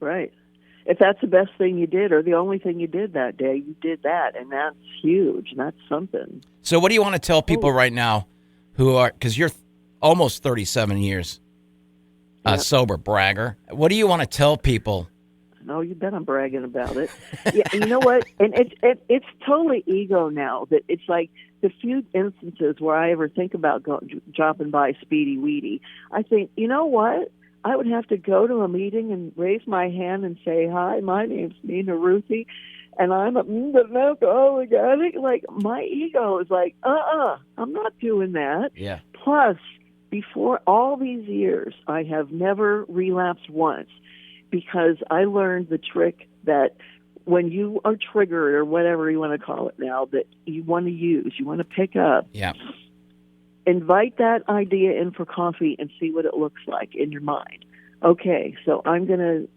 Right. If that's the best thing you did, or the only thing you did that day, you did that, and that's huge. That's something. So what do you want to tell people right now who are, because you're almost 37 years sober, bragger. What do you want to tell people? No, you bet I'm bragging about it. Yeah, you know what? And it's totally ego now. That it's like the few instances where I ever think about dropping by Speedy Weedy, I think, you know what? I would have to go to a meeting and raise my hand and say, hi, my name's Nina Ruthie, and I'm an alcoholic addict. Like, my ego is like, I'm not doing that. Yeah. Plus, before all these years, I have never relapsed once, because I learned the trick that when you are triggered, or whatever you want to call it now, that you want to use, you want to pick up. Yeah. Invite that idea in for coffee and see what it looks like in your mind. Okay, so I'm gonna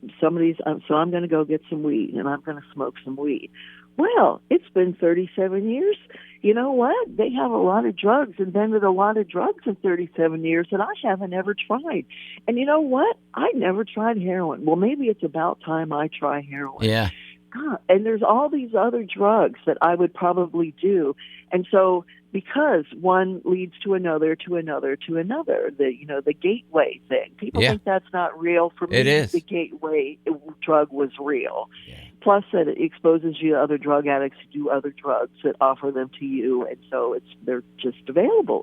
go get some weed, and I'm gonna smoke some weed. Well, it's been 37 years. You know what? They have a lot of drugs, invented a lot of drugs in 37 years that I haven't ever tried. And you know what? I never tried heroin. Well, maybe it's about time I try heroin. Yeah. God, and there's all these other drugs that I would probably do. And so, because one leads to another, the gateway thing. People think that's not real. For me, it is. The gateway drug was real. Yeah. Plus, that it exposes you to other drug addicts who do other drugs that offer them to you, and so they're just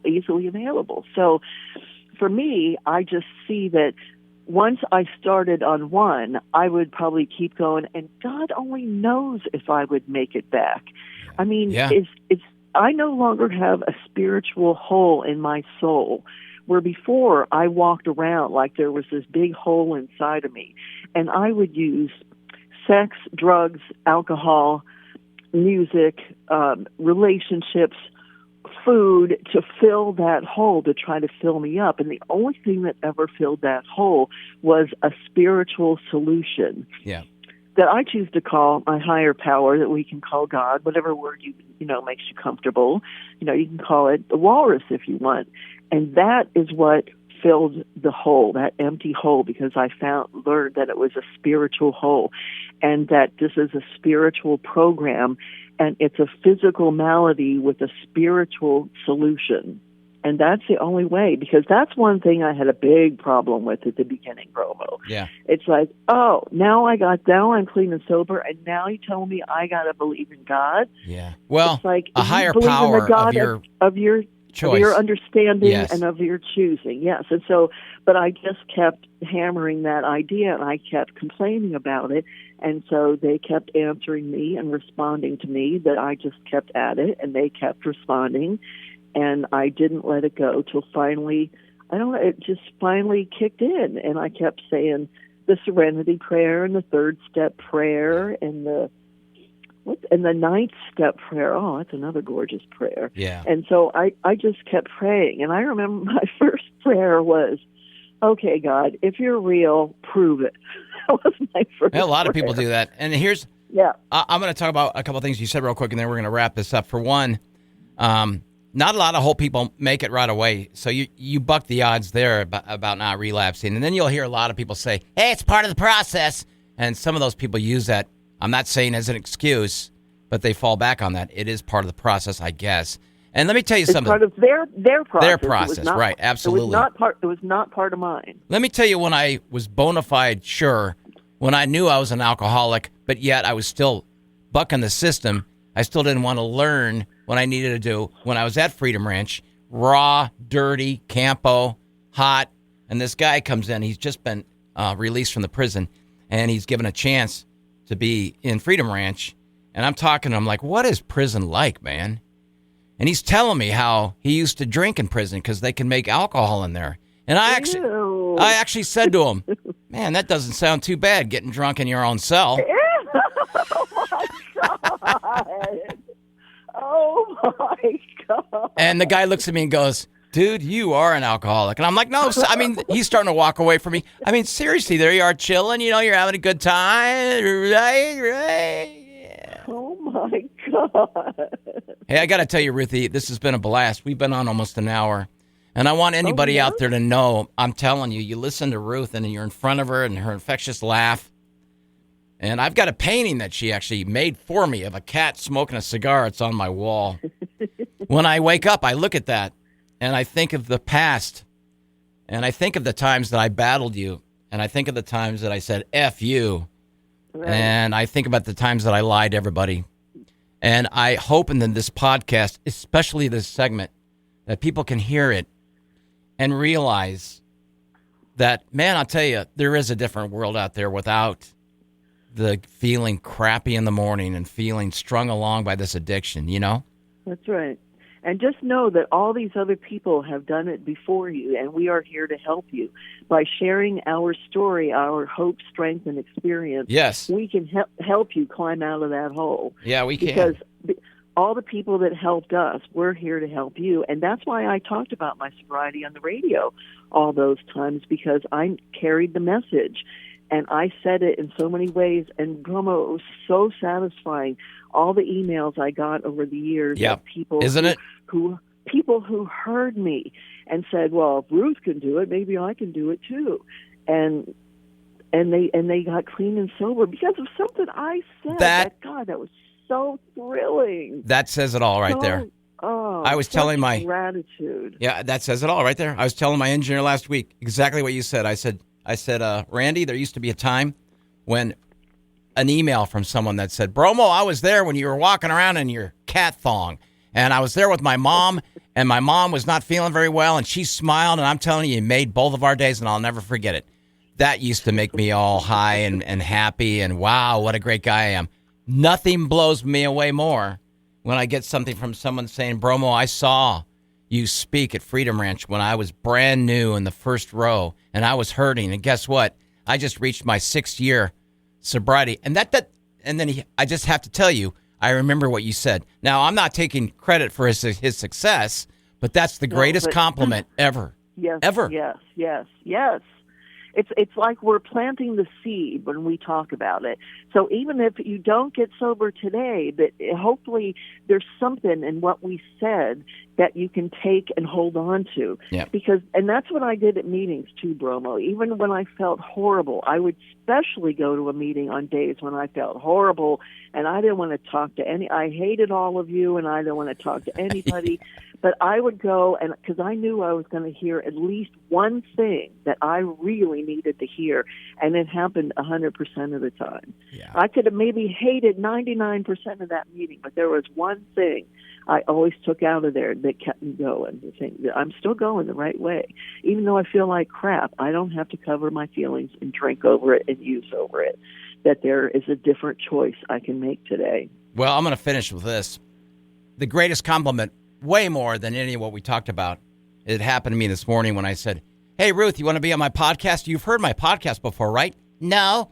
easily available. So, for me, I just see that once I started on one, I would probably keep going, and God only knows if I would make it back. I mean, I no longer have a spiritual hole in my soul where before I walked around like there was this big hole inside of me, and I would use sex, drugs, alcohol, music, relationships, food to fill that hole, to try to fill me up. And the only thing that ever filled that hole was a spiritual solution. Yeah. That I choose to call my higher power, that we can call God, whatever word you makes you comfortable. You can call it the walrus if you want. And that is what filled the hole, that empty hole, because I learned that it was a spiritual hole, and that this is a spiritual program, and it's a physical malady with a spiritual solution. And that's the only way, because that's one thing I had a big problem with at the beginning, Bromo. Yeah. It's like, oh, now I'm clean and sober, and now you tell me I got to believe in God? Yeah. Well, it's like, a higher believe power in the God of your choice. Of your understanding, yes. and of your choosing, yes. And so, but I just kept hammering that idea, and I kept complaining about it, and so they kept answering me and responding to me, that I just kept at it, and they kept responding, and I didn't let it go till finally, it just finally kicked in, and I kept saying the Serenity Prayer, and the third step prayer, and the ninth step prayer. Oh, that's another gorgeous prayer. Yeah. And so I just kept praying. And I remember my first prayer was, okay, God, if you're real, prove it. That was my first A lot of prayer. people do that. And here's, I'm going to talk about a couple of things you said real quick, and then we're going to wrap this up. For one, not a lot of whole people make it right away. So you buck the odds there about not relapsing. And then you'll hear a lot of people say, hey, it's part of the process. And some of those people use that, I'm not saying as an excuse, but they fall back on that. It is part of the process, I guess. And let me tell you something. It's part of their process. Their process, right, absolutely. It was not part of mine. Let me tell you, when I was bona fide sure, when I knew I was an alcoholic, but yet I was still bucking the system, I still didn't want to learn what I needed to do. When I was at Freedom Ranch, raw, dirty, campo, hot, and this guy comes in. He's just been released from the prison, and he's given a chance to be in Freedom Ranch. And I'm talking to him like, what is prison like, man? And he's telling me how he used to drink in prison because they can make alcohol in there. And I actually said to him, man, that doesn't sound too bad, getting drunk in your own cell. Oh, my God. Oh, my God. And the guy looks at me and goes, dude, you are an alcoholic. And I'm like, no, I mean, he's starting to walk away from me. I mean, seriously, there you are chilling, you're having a good time, right? Yeah. Oh, my God. Hey, I got to tell you, Ruthie, this has been a blast. We've been on almost an hour. And I want anybody out there to know, I'm telling you, you listen to Ruth and you're in front of her and her infectious laugh. And I've got a painting that she actually made for me of a cat smoking a cigar. It's on my wall. When I wake up, I look at that. And I think of the past, and I think of the times that I battled you, and I think of the times that I said, F you, right. And I think about the times that I lied to everybody. And I hope in this podcast, especially this segment, that people can hear it and realize that, man, I'll tell you, there is a different world out there without the feeling crappy in the morning and feeling strung along by this addiction, That's right. And just know that all these other people have done it before you, and we are here to help you. By sharing our story, our hope, strength, and experience, yes, we can help you climb out of that hole. Yeah, we can. Because all the people that helped us, we're here to help you. And that's why I talked about my sobriety on the radio all those times, because I carried the message. And I said it in so many ways, and Bromo, it was so satisfying. All the emails I got over the years of people, people who heard me and said, "Well, if Ruth can do it, maybe I can do it too," and they got clean and sober because of something I said. That was so thrill-thrilling. That says it all right there. Oh, I was telling my gratitude. Yeah, that says it all right there. I was telling my engineer last week exactly what you said. I said, Randy, there used to be a time when an email from someone that said, Bromo, I was there when you were walking around in your cat thong, and I was there with my mom, and my mom was not feeling very well, and she smiled, and I'm telling you, it made both of our days, and I'll never forget it. That used to make me all high and happy, and wow, what a great guy I am. Nothing blows me away more when I get something from someone saying, Bromo, I saw you speak at Freedom Ranch when I was brand new in the first row and I was hurting. And guess what? I just reached my 6th year sobriety. And I just have to tell you, I remember what you said. Now, I'm not taking credit for his success, but that's the greatest compliment ever. Yes, ever. Yes. It's like we're planting the seed when we talk about it. So even if you don't get sober today, but hopefully there's something in what we said that you can take and hold on to. Yeah. And that's what I did at meetings too, Bromo. Even when I felt horrible, I would especially go to a meeting on days when I felt horrible and I didn't want to talk to I hated all of you and I didn't want to talk to anybody. But I would go, and because I knew I was going to hear at least one thing that I really needed to hear, and it happened 100% of the time. Yeah. I could have maybe hated 99% of that meeting, but there was one thing I always took out of there that kept me going. The thing that I'm still going the right way. Even though I feel like crap, I don't have to cover my feelings and drink over it and use over it. That there is a different choice I can make today. Well, I'm going to finish with this. The greatest compliment, way more than any of what we talked about, it happened to me this morning when I said, "Hey, Ruth, you want to be on my podcast? You've heard my podcast before, right?" "No."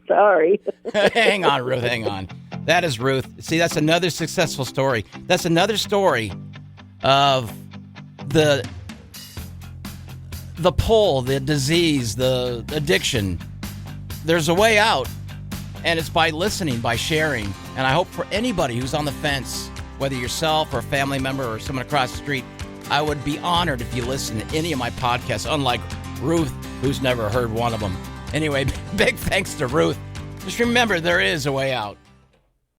Sorry. Hang on, Ruth, hang on. That is Ruth. See, that's another successful story. That's another story of the pull, the disease, the addiction. There's a way out, and it's by listening, by sharing. And I hope for anybody who's on the fence, whether yourself or a family member or someone across the street, I would be honored if you listen to any of my podcasts, unlike Ruth, who's never heard one of them. Anyway, big thanks to Ruth. Just remember, there is a way out.